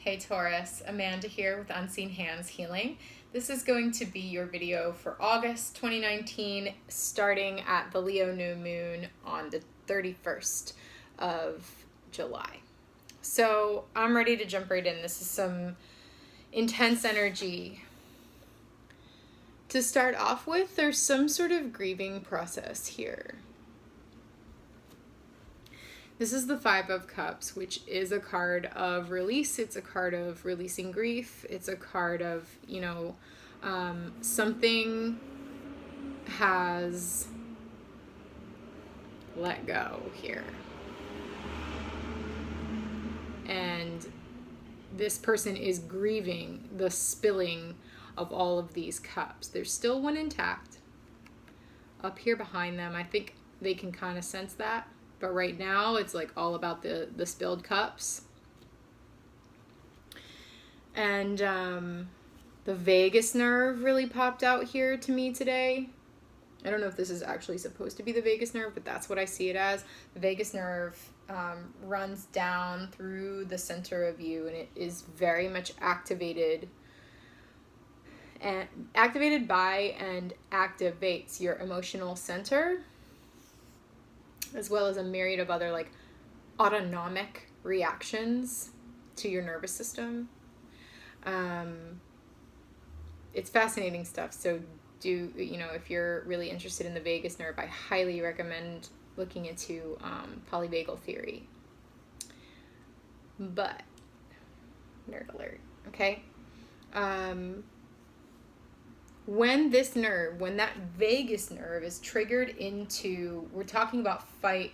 Hey Taurus, Amanda here with Unseen Hands Healing. This is going to be your video for August 2019, starting at the Leo new moon on the 31st of July. So I'm ready to jump right in. This is some intense energy. To start off with, there's some sort of grieving process here. This is the Five of Cups, which is a card of release. It's a card of releasing grief. It's a card of, something has let go here. And this person is grieving the spilling of all of these cups. There's still one intact up here behind them. I think they can kind of sense that. But right now, it's like all about the spilled cups. And the vagus nerve really popped out here to me today. I don't know if this is actually supposed to be the vagus nerve, but that's what I see it as. The vagus nerve runs down through the center of you, and it is very much activated by and activates your emotional center, as well as a myriad of other autonomic reactions to your nervous system. It's fascinating stuff. So if you're really interested in the vagus nerve, I highly recommend looking into polyvagal theory. But, nerd alert, okay? When that vagus nerve is triggered into, we're talking about fight,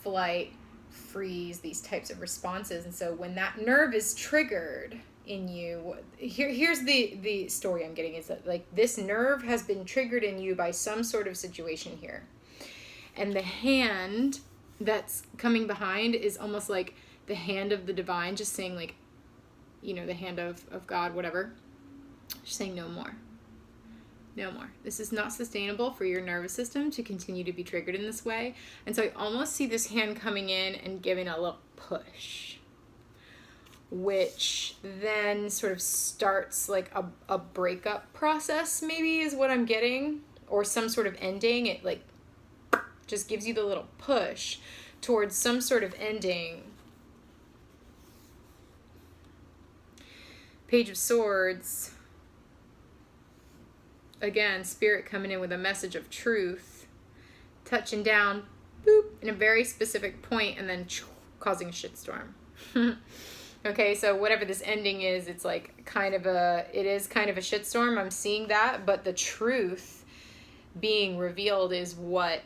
flight, freeze, these types of responses. And so when that nerve is triggered in you, here's the story I'm getting, is that this nerve has been triggered in you by some sort of situation here. And the hand that's coming behind is almost like the hand of the divine, just saying the hand of God, whatever, just saying no more. No more. This is not sustainable for your nervous system to continue to be triggered in this way. And so I almost see this hand coming in and giving a little push, which then sort of starts a breakup process, maybe, is what I'm getting, or some sort of ending. It just gives you the little push towards some sort of ending. Page of Swords. Again, spirit coming in with a message of truth, touching down, boop, in a very specific point, and then causing a shitstorm. Okay, so whatever this ending is, it's kind of a shitstorm. I'm seeing that, but the truth being revealed is what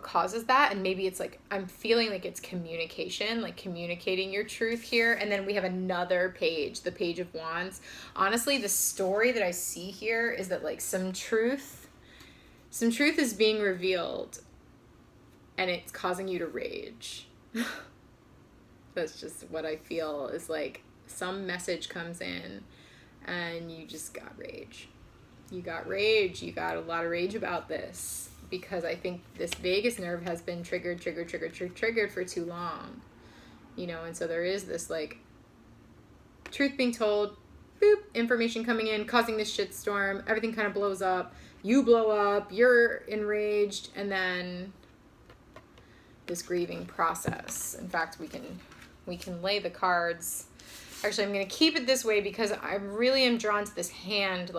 causes that. And maybe it's I'm feeling it's communication, communicating your truth here. And then we have another page, the Page of Wands. Honestly, the story that I see here is that some truth is being revealed, and it's causing you to rage. That's just what I feel, is some message comes in and you just got rage. You got a lot of rage about this, because I think this vagus nerve has been triggered for too long, and so there is this truth being told, boop, information coming in, causing this shitstorm, everything kind of blows up, you blow up, you're enraged, and then this grieving process. In fact, we can lay the cards. Actually, I'm going to keep it this way because I really am drawn to this hand,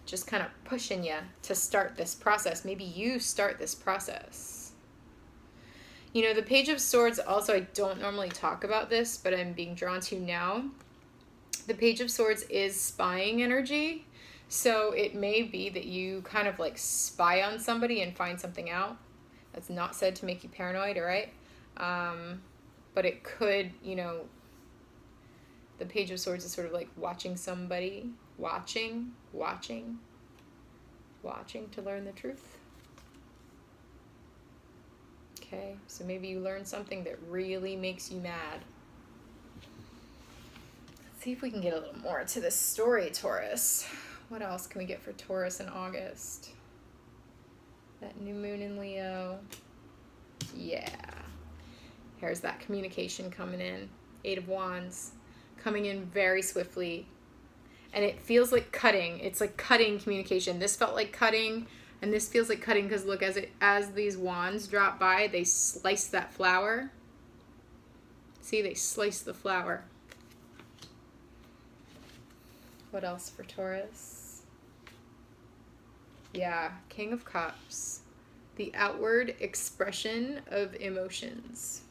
just kind of pushing you to start this process. Maybe you start this process. The Page of Swords also, I don't normally talk about this, but I'm being drawn to now. The Page of Swords is spying energy. So it may be that you kind of spy on somebody and find something out. That's not said to make you paranoid, all right? But it could, the Page of Swords is sort of watching somebody, watching to learn the truth. Okay, so maybe you learn something that really makes you mad. Let's see if we can get a little more to this story, Taurus. What else can we get for Taurus in August? That new moon in Leo. Yeah. There's that communication coming in. 8 of Wands coming in very swiftly. And it feels like cutting. It's like cutting communication. This felt like cutting, and this feels like cutting because look, as these wands drop by, they slice that flower. See, they slice the flower. What else for Taurus? Yeah, King of Cups. The outward expression of emotions.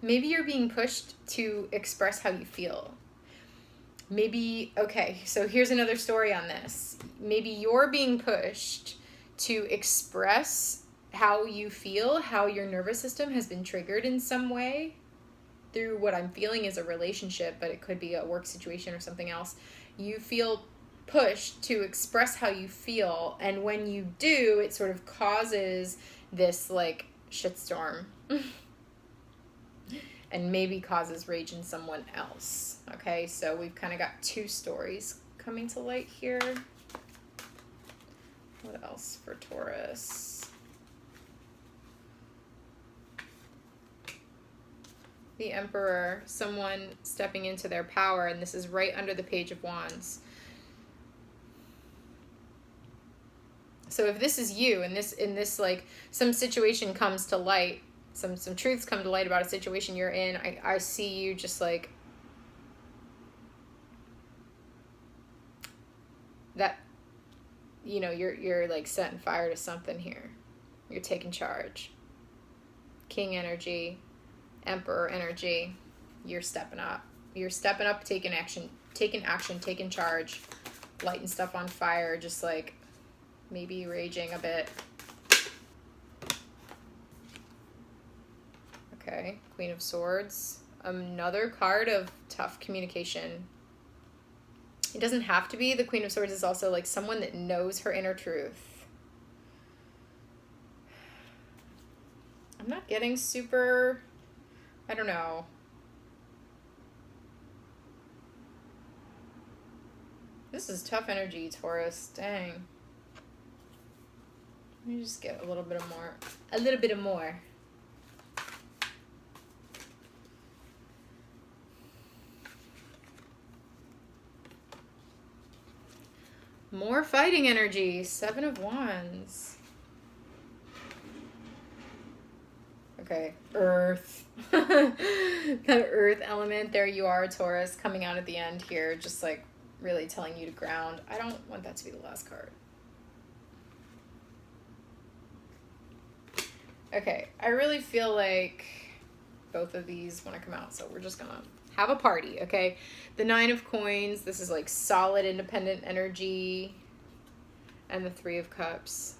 Maybe you're being pushed to express how you feel. Maybe, okay, so here's another story on this. Maybe you're being pushed to express how you feel, how your nervous system has been triggered in some way through what I'm feeling is a relationship, but it could be a work situation or something else. You feel pushed to express how you feel, and when you do, it sort of causes this like shitstorm. And maybe causes rage in someone else. Okay, so we've kind of got 2 stories coming to light here. What else for Taurus? The Emperor, someone stepping into their power, and this is right under the Page of Wands. So if this is you, and this like some situation comes to light, some truths come to light about a situation you're in, I see you just like that, you know, you're like setting fire to something here. You're taking charge. King energy, Emperor energy. You're stepping up. You're stepping up, taking action, taking charge, lighting stuff on fire, just like maybe raging a bit. Okay, Queen of Swords. Another card of tough communication. It doesn't have to be. The Queen of Swords is also like someone that knows her inner truth. I'm not getting super, I don't know. This is tough energy, Taurus. Dang. Let me just get a little bit of more. More fighting energy. 7 of Wands. Okay. Earth. That earth element. There you are, Taurus, coming out at the end here. Just like really telling you to ground. I don't want that to be the last card. Okay. I really feel like both of these want to come out. So we're just going to have a party, okay? The 9 of Coins, this is like solid independent energy. And the 3 of Cups.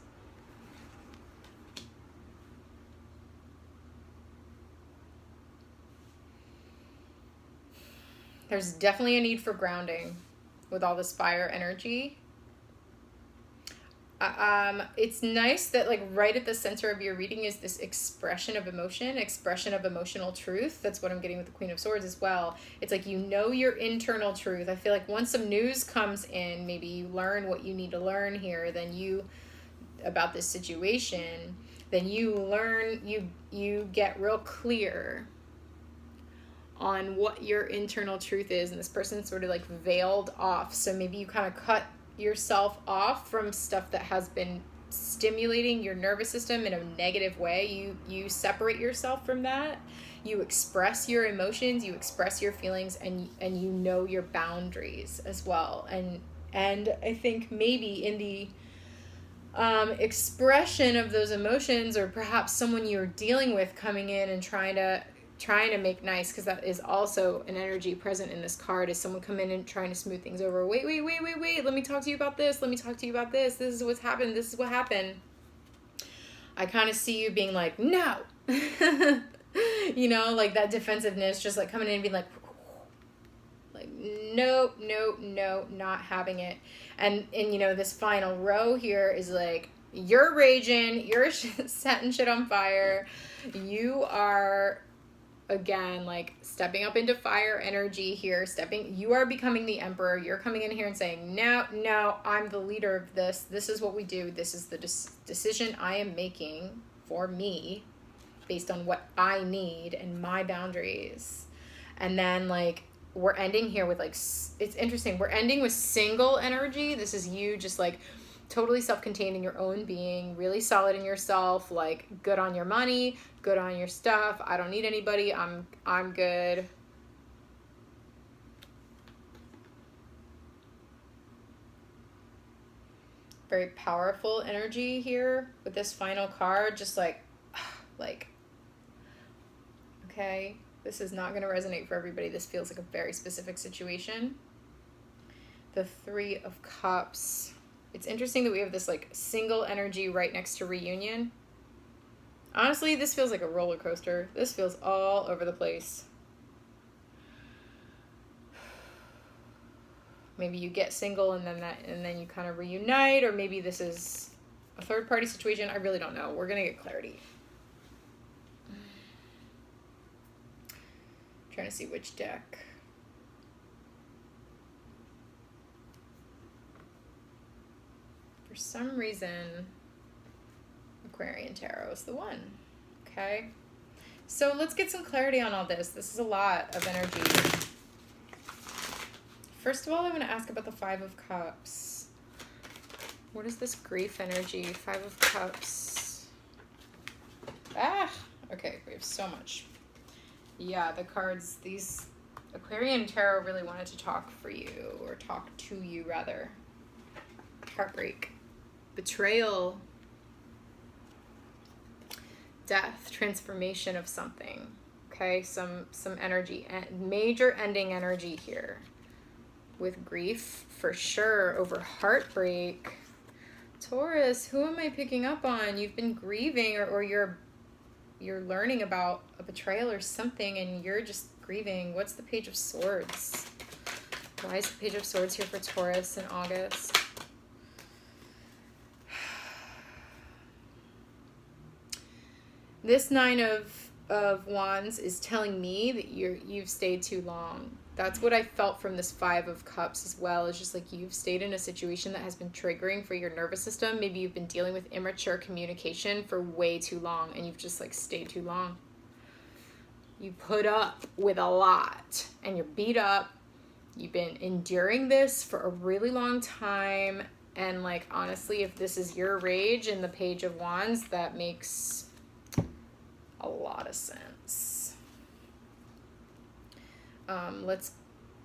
There's definitely a need for grounding with all this fire energy. It's nice that like right at the center of your reading is this expression of emotion, expression of emotional truth. That's what I'm getting with the Queen of Swords as well. It's like, you know, your internal truth. I feel like once some news comes in, maybe you learn what you need to learn here, then you, about this situation, then you learn, you get real clear on what your internal truth is, and this person's sort of like veiled off. So maybe you kind of cut yourself off from stuff that has been stimulating your nervous system in a negative way. You separate yourself from that. You express your emotions, you express your feelings, and you know your boundaries as well. And I think maybe in the expression of those emotions, or perhaps someone you're dealing with coming in and trying to make nice, because that is also an energy present in this card, is someone come in and trying to smooth things over. Wait, let me talk to you about this, this is what's happened, this is what happened. I kind of see you being like, no. You know, like that defensiveness, just like coming in and being like no, not having it. And you know, this final row here is like, you're raging, you're setting shit on fire, you are again, like stepping up into fire energy here, you are becoming the emperor. You're coming in here and saying, no, I'm the leader of this. This is what we do. This is the decision I am making for me based on what I need and my boundaries. And then like, we're ending here with like, it's interesting. We're ending with single energy. This is you just like totally self-contained in your own being, really solid in yourself, like good on your money, good on your stuff. I don't need anybody. I'm good. Very powerful energy here with this final card. Just like, okay, this is not going to resonate for everybody. This feels like a very specific situation. The Three of Cups. It's interesting that we have this like single energy right next to reunion. Honestly, this feels like a roller coaster. This feels all over the place. Maybe you get single and then you kind of reunite, or maybe this is a third party situation. I really don't know. We're going to get clarity. Trying to see which deck. For some reason, Aquarian Tarot is the one. Okay. So let's get some clarity on all this. This is a lot of energy. First of all, I'm going to ask about the Five of Cups. What is this grief energy? Five of Cups. Okay, we have so much. Yeah, the cards, these Aquarian Tarot really wanted to talk for you, or talk to you rather. Heartbreak. Betrayal. Death. Transformation of something. Okay, some energy. Major ending energy here. With grief, for sure, over heartbreak. Taurus, who am I picking up on? You've been grieving, or you're learning about a betrayal or something, and you're just grieving. What's the Page of Swords? Why is the Page of Swords here for Taurus in August? This Nine of Wands is telling me that you've stayed too long. That's what I felt from this Five of Cups as well. It's just like you've stayed in a situation that has been triggering for your nervous system. Maybe you've been dealing with immature communication for way too long, and you've just like stayed too long. You put up with a lot and you're beat up. You've been enduring this for a really long time. And like, honestly, if this is your rage in the Page of Wands, that makes a lot of sense.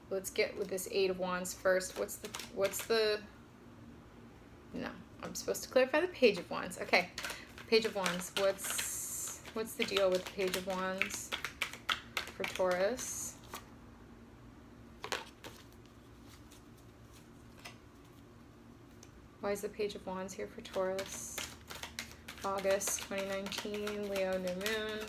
Let's get with this Eight of Wands first. What's the no, I'm supposed to clarify the Page of Wands. Okay. Page of Wands. What's the deal with the Page of Wands for Taurus? Why is the Page of Wands here for Taurus? August 2019, Leo, new moon.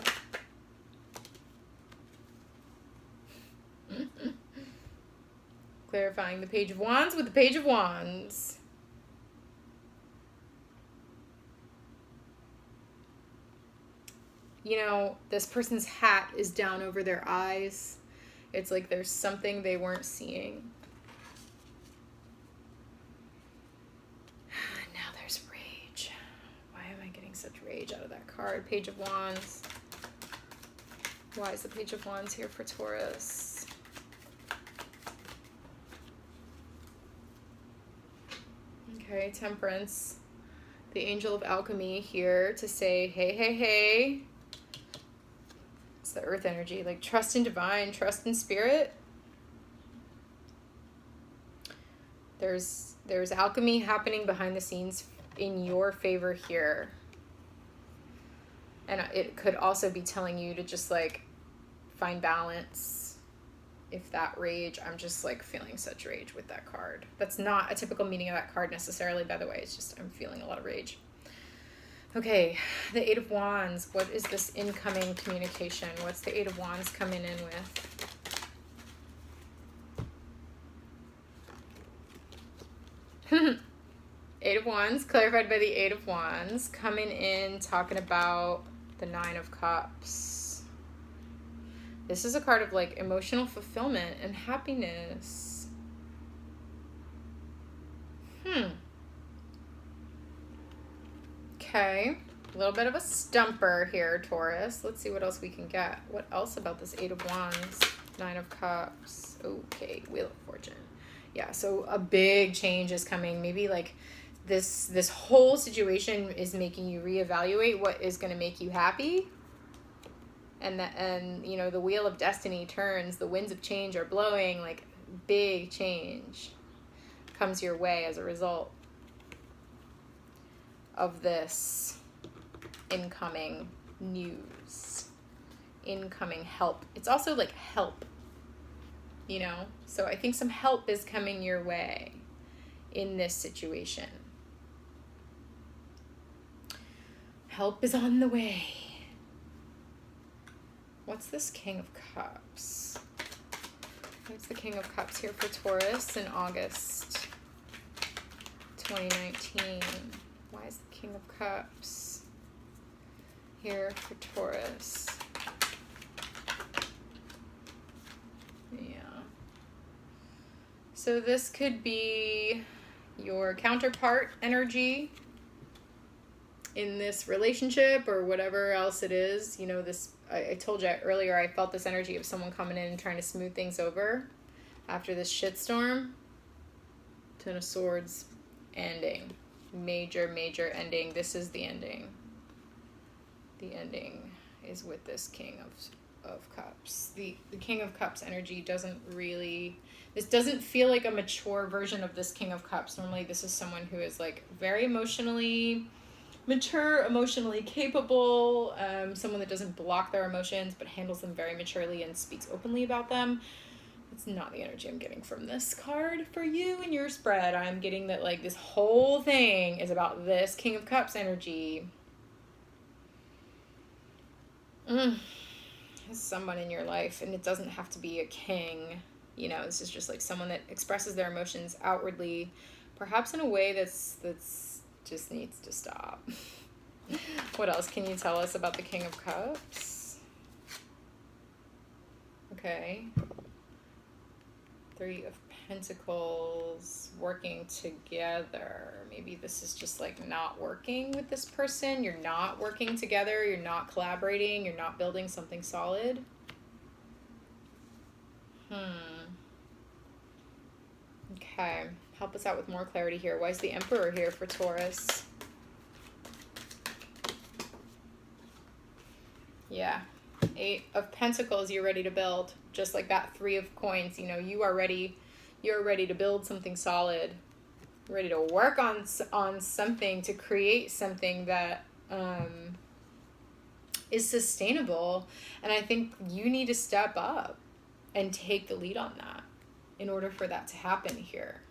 Clarifying the Page of Wands with the Page of Wands. You know, this person's hat is down over their eyes. It's like there's something they weren't seeing. Now there's rage. Why am I getting such rage out of that card? Page of Wands. Why is the Page of Wands here for Taurus? Okay, Temperance. The Angel of Alchemy here to say, hey. It's the earth energy, like trust in divine, trust in spirit. There's alchemy happening behind the scenes in your favor here. And it could also be telling you to just like find balance. If that rage, I'm just like feeling such rage with that card. That's not a typical meaning of that card necessarily, by the way. It's just I'm feeling a lot of rage. Okay, the Eight of Wands. What is this incoming communication? What's the Eight of Wands coming in with? Eight of Wands, clarified by the Eight of Wands. Coming in, talking about the Nine of Cups. This is a card of like emotional fulfillment and happiness. Okay. A little bit of a stumper here, Taurus. Let's see what else we can get. What else about this Eight of Wands? Nine of Cups. Okay. Wheel of Fortune. Yeah, so a big change is coming. Maybe like this whole situation is making you reevaluate what is going to make you happy. And you know, the wheel of destiny turns, the winds of change are blowing, like big change comes your way as a result of this incoming news, incoming help. It's also like help, you know? So I think some help is coming your way in this situation. Help is on the way. What's this King of Cups? What's the King of Cups here for Taurus in August 2019? Why is the King of Cups here for Taurus? Yeah. So this could be your counterpart energy in this relationship or whatever else it is. You know, this, I told you earlier, I felt this energy of someone coming in and trying to smooth things over after this shitstorm. Ten of Swords, ending. Major ending. This is the ending. The ending is with this King of Cups. The King of Cups energy doesn't really, this doesn't feel like a mature version of this King of Cups. Normally this is someone who is like very emotionally mature, emotionally capable, someone that doesn't block their emotions but handles them very maturely and speaks openly about them. It's not the energy I'm getting from this card for you and your spread. I'm getting that like this whole thing is about this King of Cups energy. There's someone in your life, and it doesn't have to be a king. You know, this is just like someone that expresses their emotions outwardly, perhaps in a way that's just needs to stop. What else can you tell us about the King of Cups? Okay. Three of Pentacles, working together. Maybe this is just like not working with this person. You're not working together. You're not collaborating. You're not building something solid. Okay. Help us out with more clarity here. Why is the Emperor here for Taurus? Yeah. Eight of Pentacles, you're ready to build. Just like that Three of Coins, you know, you're ready to build something solid. You're ready to work on something, to create something that is sustainable. And I think you need to step up and take the lead on that in order for that to happen here.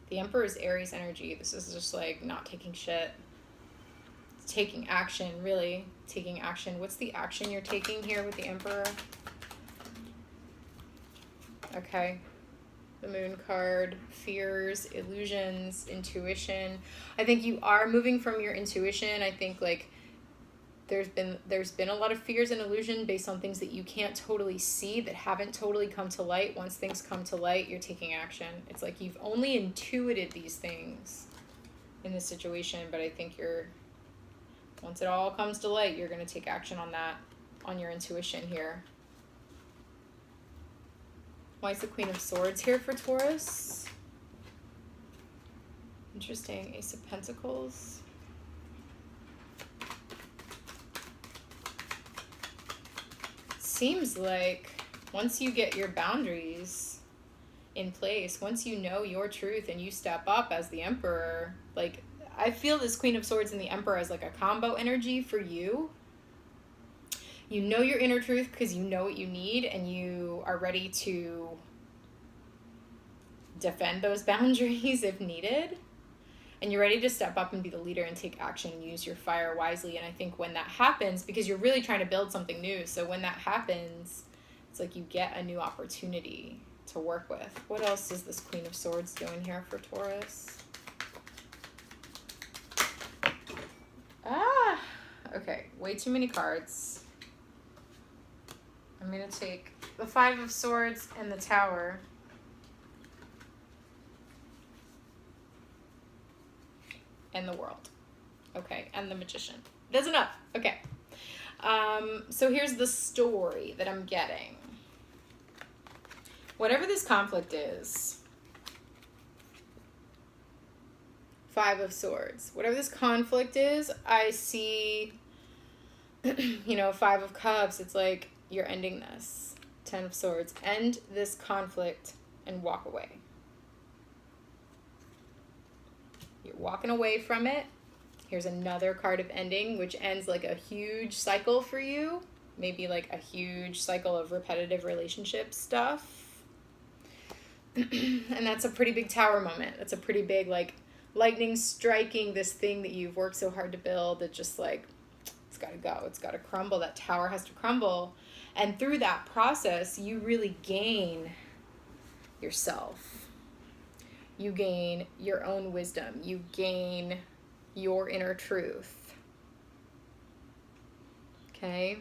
The Emperor is Aries energy. This is just like not taking shit. It's taking action, really. Taking action. What's the action you're taking here with the Emperor? Okay. The Moon card. Fears, illusions, intuition. I think you are moving from your intuition. I think like there's been a lot of fears and illusion based on things that you can't totally see, that haven't totally come to light. Once things come to light, you're taking action. It's like you've only intuited these things in this situation, but I think once it all comes to light, you're going to take action on that, on your intuition here. Why is the Queen of Swords here for Taurus? Interesting. Ace of Pentacles. Seems like once you get your boundaries in place, once you know your truth and you step up as the Emperor, like I feel this Queen of Swords and the Emperor as like a combo energy for you. You know your inner truth because you know what you need and you are ready to defend those boundaries if needed. And you're ready to step up and be the leader and take action and use your fire wisely. And I think when that happens, because you're really trying to build something new, so when that happens, it's like you get a new opportunity to work with. What else is this Queen of Swords doing here for Taurus? Okay, way too many cards. I'm going to take the Five of Swords and the Tower. And the World. Okay, and the Magician. That's enough. Okay. So here's the story that I'm getting. Whatever this conflict is, Five of Swords. Whatever this conflict is, I see, Five of Cups. It's like, you're ending this. 10 of Swords. End this conflict and walk away. You're walking away from it. Here's another card of ending, which ends like a huge cycle for you. Maybe like a huge cycle of repetitive relationship stuff. And that's a pretty big Tower moment. That's a pretty big, like, lightning striking this thing that you've worked so hard to build. That just like, it's got to go. It's got to crumble. That tower has to crumble. And through that process, you really gain yourself. You gain your own wisdom. You gain your inner truth. Okay?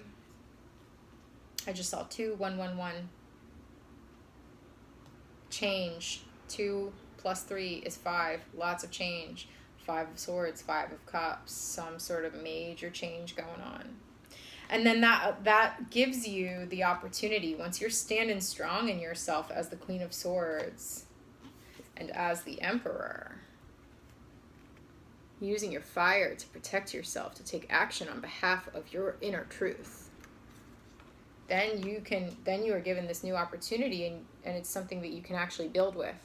I just saw 2, 1, 1, 1. Change. 2 plus 3 is 5. Lots of change. 5 of Swords, 5 of Cups. Some sort of major change going on. And then that gives you the opportunity, once you're standing strong in yourself as the Queen of Swords and as the Emperor, using your fire to protect yourself, to take action on behalf of your inner truth, then you are given this new opportunity, and it's something that you can actually build with.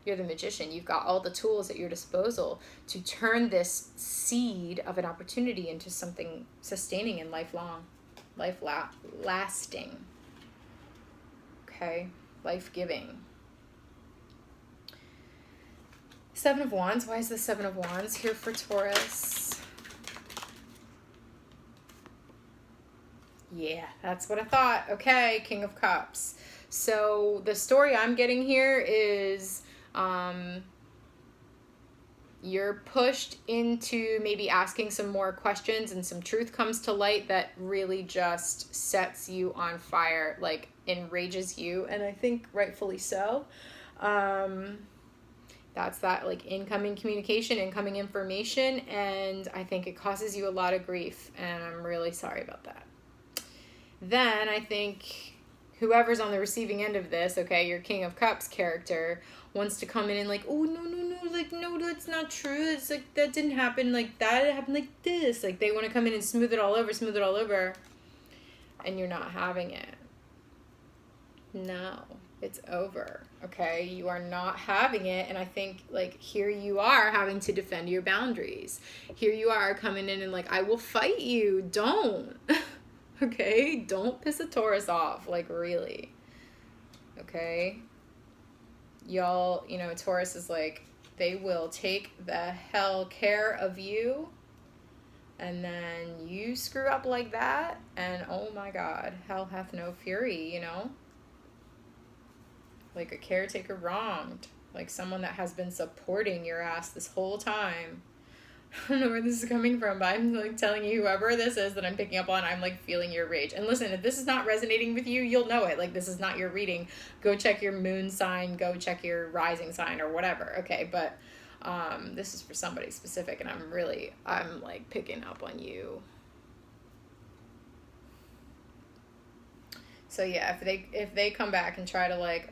You're the Magician. You've got all the tools at your disposal to turn this seed of an opportunity into something sustaining and lasting. Okay? Life-giving. 7 of Wands. Why is the 7 of Wands here for Taurus? Yeah, that's what I thought. Okay, King of Cups. So the story I'm getting here is you're pushed into maybe asking some more questions, and some truth comes to light that really just sets you on fire, like enrages you, and I think rightfully so. That's that like incoming communication, incoming information, and I think it causes you a lot of grief, and I'm really sorry about that. Then I think whoever's on the receiving end of this, okay, your King of Cups character wants to come in and like, oh, no, like, no, that's not true. It's like, that didn't happen like that. It happened like this. Like, they want to come in and smooth it all over. And you're not having it. No, it's over. Okay, you are not having it. And I think, like, here you are having to defend your boundaries. Here you are coming in and like, I will fight you. Don't. Okay, don't piss a Taurus off, like, really. Okay, y'all, Taurus is like, they will take the hell care of you, and then you screw up like that, and oh my God, hell hath no fury, like a caretaker wronged, like someone that has been supporting your ass this whole time. I don't know where this is coming from, but I'm like telling you, whoever this is that I'm picking up on, I'm like feeling your rage. And listen, if this is not resonating with you, you'll know it. Like, this is not your reading. Go check your moon sign, go check your rising sign or whatever. Okay, but this is for somebody specific, and I'm like picking up on you. So yeah, if they come back and try to like,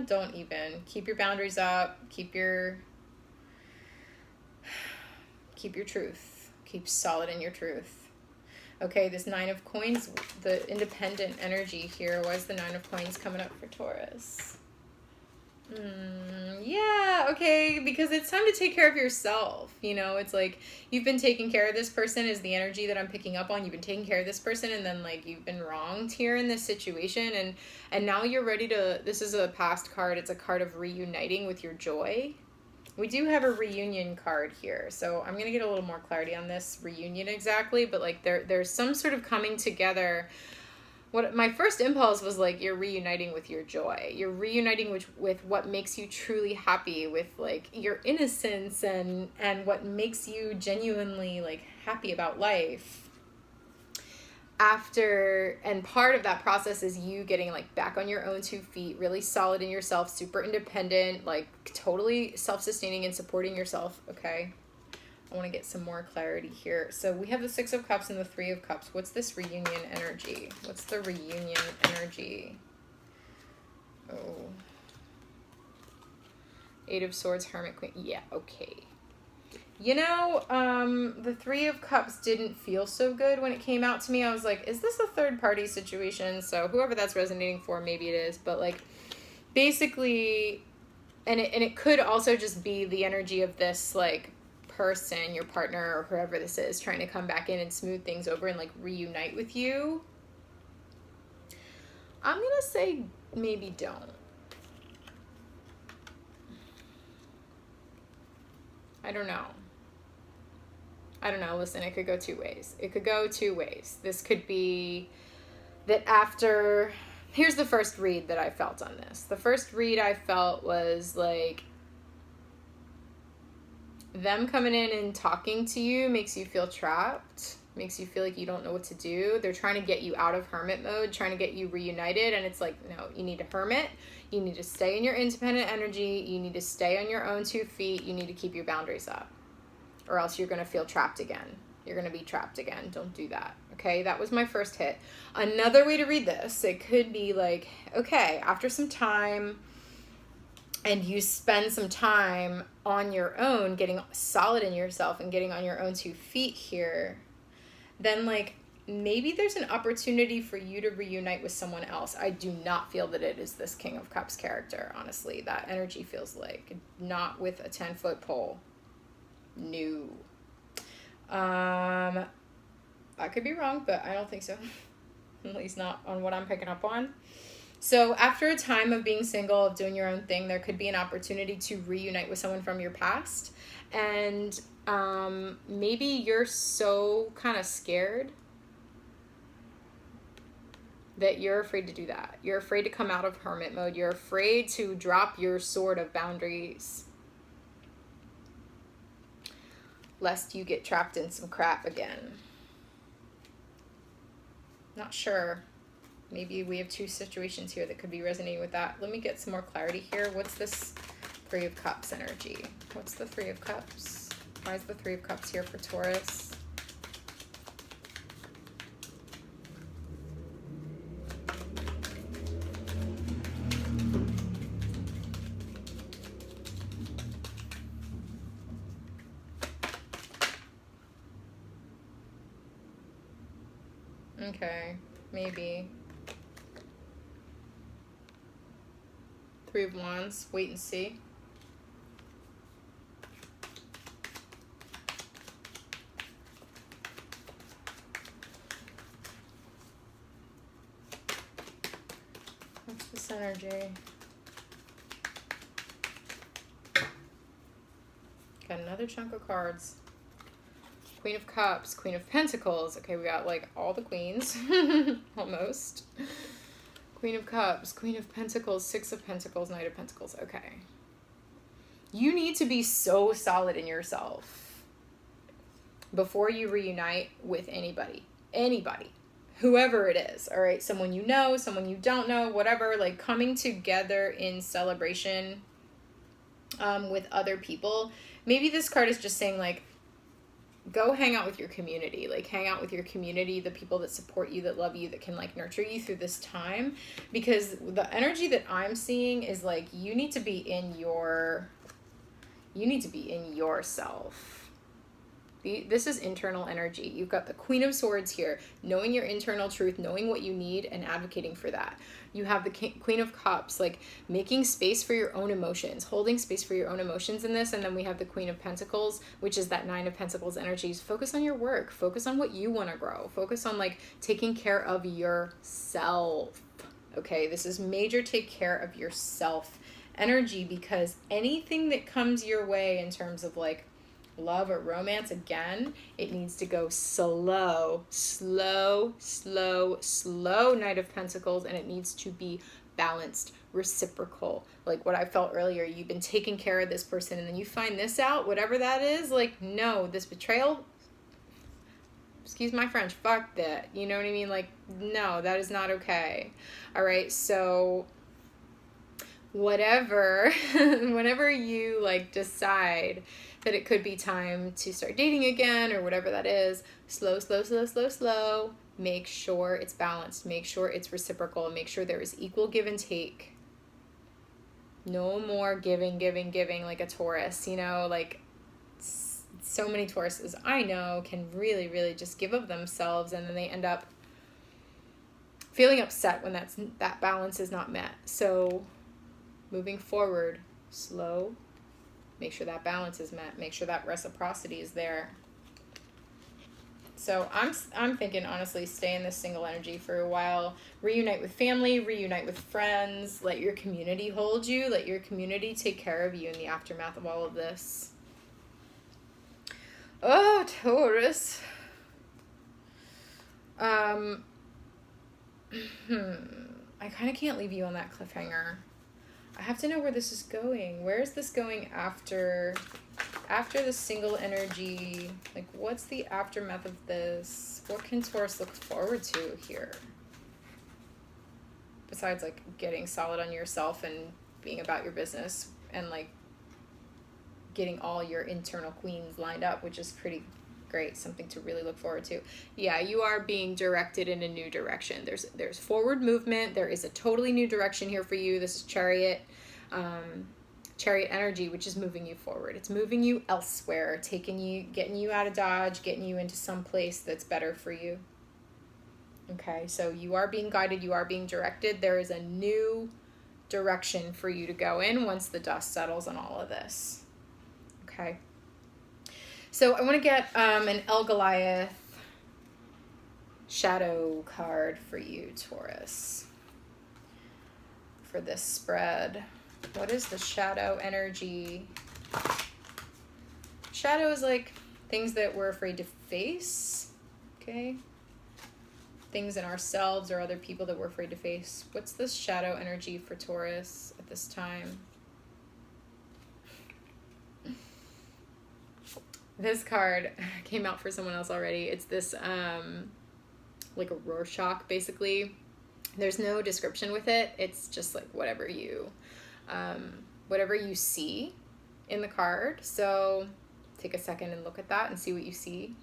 don't even. Keep your boundaries up, keep your truth. Keep solid in your truth. Okay, this 9 of Coins, the independent energy here. Why is the 9 of Coins coming up for Taurus? Yeah, okay, because it's time to take care of yourself. It's like you've been taking care of this person is the energy that I'm picking up on. You've been taking care of this person, and then like you've been wronged here in this situation, and now you're ready to, this is a past card. It's a card of reuniting with your joy. We do have a reunion card here, so I'm going to get a little more clarity on this reunion exactly, but like there's some sort of coming together. What my first impulse was like, you're reuniting with your joy. You're reuniting with what makes you truly happy, with like your innocence and what makes you genuinely like happy about life. and part of that process is you getting like back on your own 2 feet, really solid in yourself, super independent, like totally self-sustaining and supporting yourself. Okay, I want to get some more clarity here. So we have the 6 of Cups and the 3 of Cups. What's this reunion energy? What's the reunion energy? Oh, 8 of Swords, Hermit, Queen. Yeah, okay. You know, the 3 of Cups didn't feel so good when it came out to me. I was like, is this a third party situation? So whoever that's resonating for, maybe it is. But like, basically, and it could also just be the energy of this like person, your partner or whoever this is, trying to come back in and smooth things over and like reunite with you. I'm gonna say maybe don't. I don't know. Listen, it could go 2 ways. This could be that after... Here's the first read that I felt on this. The first read I felt was like them coming in and talking to you makes you feel trapped, makes you feel like you don't know what to do. They're trying to get you out of hermit mode, trying to get you reunited, and it's like, no, you need to hermit. You need to stay in your independent energy. You need to stay on your own 2 feet. You need to keep your boundaries up, or else you're going to feel trapped again. You're going to be trapped again. Don't do that. Okay, that was my first hit. Another way to read this, it could be like, okay, after some time and you spend some time on your own, getting solid in yourself and getting on your own 2 feet here, then like maybe there's an opportunity for you to reunite with someone else. I do not feel that it is this King of Cups character, honestly. That energy feels like not with a 10-foot pole. No. I could be wrong, but I don't think so. At least not on what I'm picking up on. So after a time of being single, of doing your own thing, there could be an opportunity to reunite with someone from your past. And maybe you're so kind of scared that you're afraid to do that. You're afraid to come out of hermit mode. You're afraid to drop your sword of boundaries, lest you get trapped in some crap again. Not sure. Maybe we have 2 situations here that could be resonating with that. Let me get some more clarity here. What's this 3 of Cups energy? What's the 3 of Cups? Why is the 3 of Cups here for Taurus? Okay, maybe. 3 of Wands, wait and see. What's this energy? Got another chunk of cards. Queen of Cups, Queen of Pentacles. Okay, we got like all the queens, almost. Queen of Cups, Queen of Pentacles, 6 of Pentacles, Knight of Pentacles. Okay. You need to be so solid in yourself before you reunite with anybody. Anybody. Whoever it is, all right? Someone you know, someone you don't know, whatever. Like coming together in celebration with other people. Maybe this card is just saying like, go hang out with your community. Like hang out with your community, the people that support you, that love you, that can like nurture you through this time. Because the energy that I'm seeing is like you need to be in yourself. This is internal energy. You've got the Queen of Swords here, knowing your internal truth, knowing what you need and advocating for that. You have the Queen of Cups, like making space for your own emotions, holding space for your own emotions in this. And then we have the Queen of Pentacles, which is that 9 of Pentacles energies. Focus on your work. Focus on what you want to grow. Focus on like taking care of yourself. Okay, this is major take care of yourself energy, because anything that comes your way in terms of like love or romance, again, it needs to go slow, Knight of Pentacles, and it needs to be balanced, reciprocal. Like what I felt earlier, you've been taking care of this person and then you find this out, whatever that is, like, no, this betrayal, excuse my French, fuck that. You know what I mean? Like, no, that is not okay. All right, so whatever, whenever you like decide that it could be time to start dating again or whatever that is, slow, slow, slow, slow, slow. Make sure it's balanced. Make sure it's reciprocal. Make sure there is equal give and take. No more giving, giving, giving like a Taurus, you know, like so many Tauruses I know can really, really just give of themselves, and then they end up feeling upset when that balance is not met. So moving forward, slow, make sure that balance is met, make sure that reciprocity is there. So I'm thinking, honestly, stay in this single energy for a while. Reunite with family, reunite with friends. Let your community hold you. Let your community take care of you in the aftermath of all of this. Oh, Taurus. I kind of can't leave you on that cliffhanger. I have to know where this is going. Where is this going after the single energy? Like, what's the aftermath of this? What can Taurus look forward to here? Besides, like, getting solid on yourself and being about your business and, like, getting all your internal queens lined up, which is pretty great, something to really look forward to. Yeah, you are being directed in a new direction. There's forward movement. There is a totally new direction here for you. This is Chariot. Chariot energy, which is moving you forward. It's moving you elsewhere, getting you out of Dodge, getting you into some place that's better for you. Okay, so you are being guided, you are being directed. There is a new direction for you to go in once the dust settles on all of this. Okay. So I want to get an El Goliath shadow card for you, Taurus, for this spread. What is the shadow energy? Shadow is like things that we're afraid to face, okay? Things in ourselves or other people that we're afraid to face. What's this shadow energy for Taurus at this time? This card came out for someone else already. It's this, like a Rorschach, basically. There's no description with it. It's just like whatever you see in the card. So take a second and look at that and see what you see.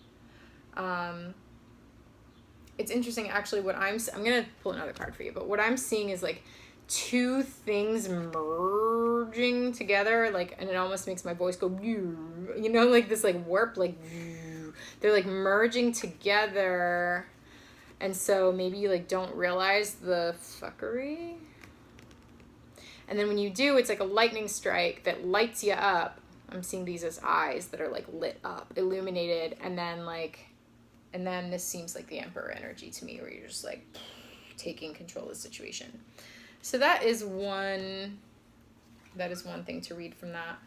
It's interesting, actually, what I'm going to pull another card for you, but what I'm seeing is like two things merging together, like, and it almost makes my voice go, you know, like this like warp, like they're like merging together, and so maybe you like don't realize the fuckery, and then when you do, it's like a lightning strike that lights you up. I'm seeing these as eyes that are like lit up, illuminated, and then this seems like the Emperor energy to me, where you're just like taking control of the situation. So that is one thing to read from that.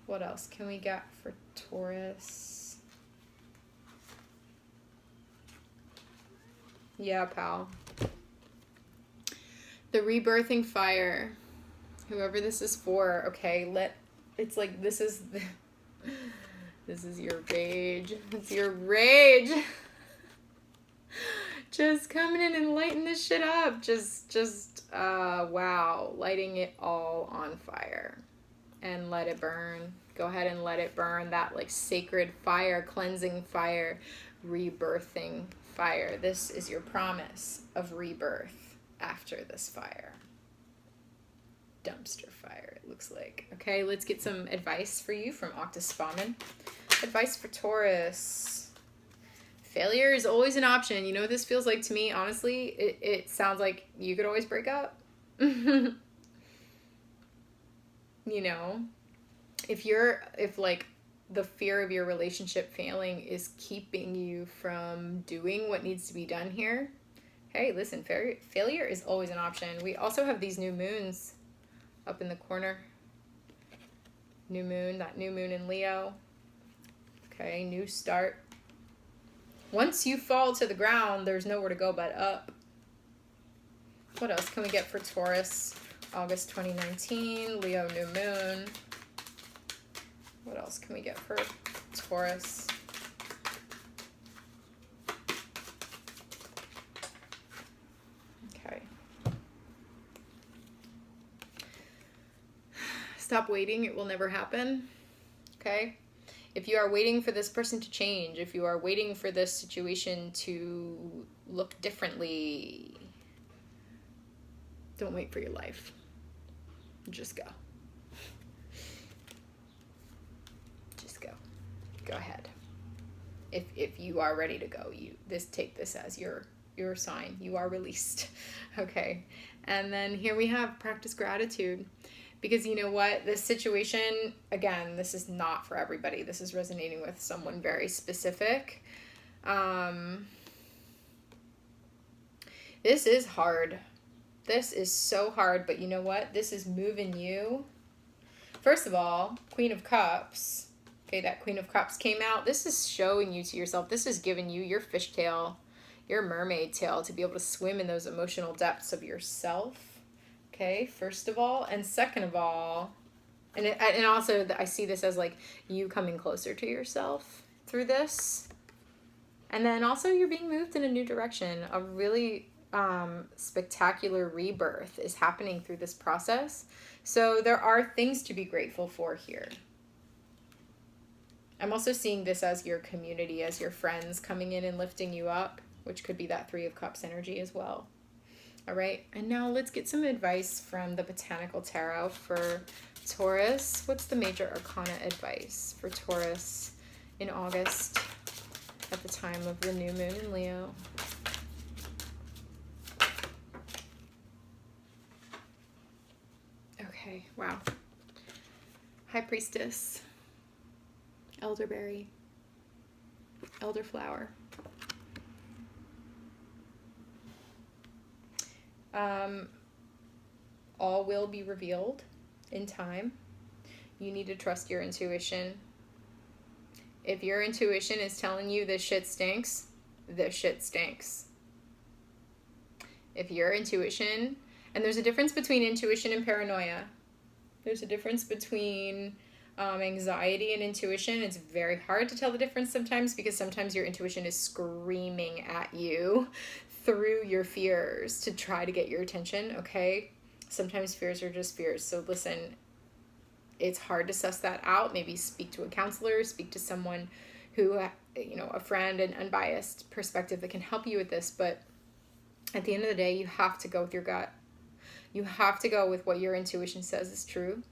What else can we get for Taurus? Yeah, pal. The rebirthing fire. Whoever this is for, okay, it's like this is your rage. It's your rage. Just coming in and lighting this shit up. Wow. Lighting it all on fire. And let it burn. Go ahead and let it burn. That like sacred fire, cleansing fire, rebirthing fire. This is your promise of rebirth after this fire. Dumpster fire, it looks like. Okay, let's get some advice for you from Octus Spaman. Advice for Taurus. Failure is always an option. You know what this feels like to me? Honestly, it sounds like you could always break up. You know, if like the fear of your relationship failing is keeping you from doing what needs to be done here, hey, listen, failure is always an option. We also have these new moons up in the corner. That new moon in Leo. Okay, new start. Once you fall to the ground, there's nowhere to go but up. What else can we get for Taurus? August 2019, Leo new moon. What else can we get for Taurus? Stop waiting. It will never happen. Okay? If you are waiting for this person to change, if you are waiting for this situation to look differently, don't wait for your life. Just go. Just go. Go ahead. If you are ready to go, take this as your sign. You are released. Okay. And then here we have practice gratitude. Because you know what? This situation, again, this is not for everybody. This is resonating with someone very specific. This is hard. This is so hard, but you know what? This is moving you. First of all, Queen of Cups. Okay, that Queen of Cups came out. This is showing you to yourself. This is giving you your fishtail, your mermaid tail to be able to swim in those emotional depths of yourself. Okay, first of all. And second of all, and also I see this as like you coming closer to yourself through this. And then also you're being moved in a new direction. A really spectacular rebirth is happening through this process. So there are things to be grateful for here. I'm also seeing this as your community, as your friends coming in and lifting you up, which could be that Three of Cups energy as well. All right, and now let's get some advice from the Botanical Tarot for Taurus. What's the major arcana advice for Taurus in August at the time of the new moon in Leo? Okay, wow. High Priestess, Elderberry, Elderflower. All will be revealed in time. You need to trust your intuition. If your intuition is telling you this shit stinks, this shit stinks. If your intuition, and there's a difference between intuition and paranoia. There's a difference between anxiety and intuition. It's very hard to tell the difference sometimes because sometimes your intuition is screaming at you through your fears to try to get your attention, okay? Sometimes fears are just fears. So listen, it's hard to suss that out. Maybe speak to a counselor, speak to someone who, a friend, an unbiased perspective that can help you with this. But at the end of the day, you have to go with your gut. You have to go with what your intuition says is true.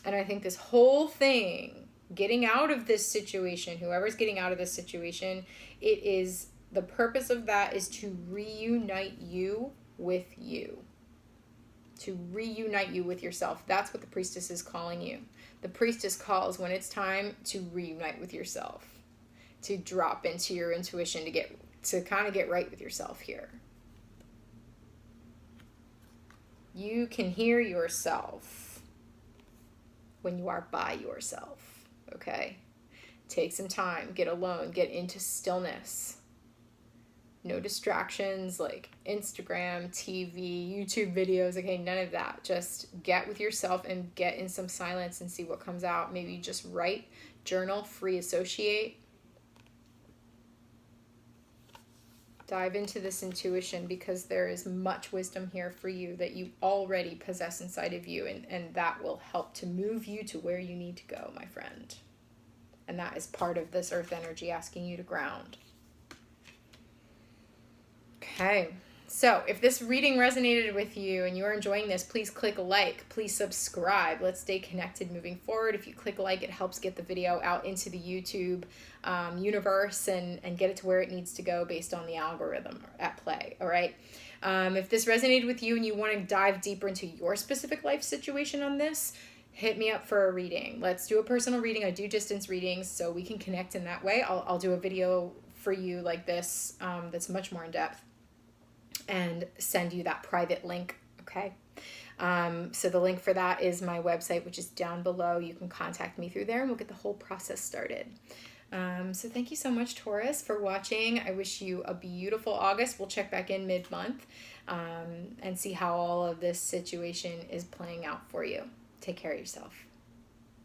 And I think this whole thing, getting out of this situation, whoever's getting out of this situation, the purpose of that is to reunite you with you. To reunite you with yourself. That's what the priestess is calling you. The priestess calls when it's time to reunite with yourself. To drop into your intuition, to kind of get right with yourself here. You can hear yourself when you are by yourself, okay? Take some time, get alone, get into stillness. No distractions like Instagram, TV, YouTube videos, okay, none of that. Just get with yourself and get in some silence and see what comes out. Maybe just write, journal, free associate. Dive into this intuition because there is much wisdom here for you that you already possess inside of you, and that will help to move you to where you need to go, my friend. And that is part of this earth energy asking you to ground. Okay, so if this reading resonated with you and you're enjoying this, please click like, please subscribe. Let's stay connected moving forward. If you click like, it helps get the video out into the YouTube universe and get it to where it needs to go based on the algorithm at play, all right? If this resonated with you and you want to dive deeper into your specific life situation on this, hit me up for a reading. Let's do a personal reading. I do distance readings, so we can connect in that way. I'll do a video for you like this that's much more in depth and send you that private link, okay? So the link for that is my website, which is down below. You can contact me through there and we'll get the whole process started. So thank you so much, Taurus, for watching. I wish you a beautiful August. We'll check back in mid-month and see how all of this situation is playing out for you. Take care of yourself.